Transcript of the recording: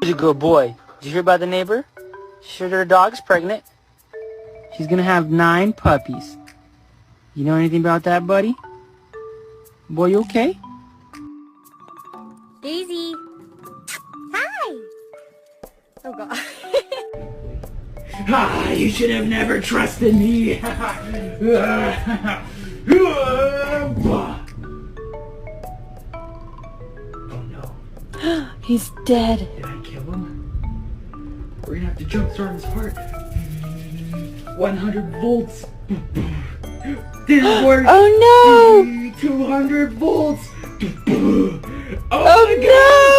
He's a good boy. Did you hear about the neighbor? She said her dog's pregnant. She's gonna have 9 puppies. You know anything about that, buddy? Boy, you okay? Daisy. Hi. Oh god. Ah, you should have never trusted me. Oh no. He's dead. Did I kill him? We're gonna have to jumpstart his heart. 100 volts. Didn't work. Oh no! 200 volts. Oh, Oh my God. no!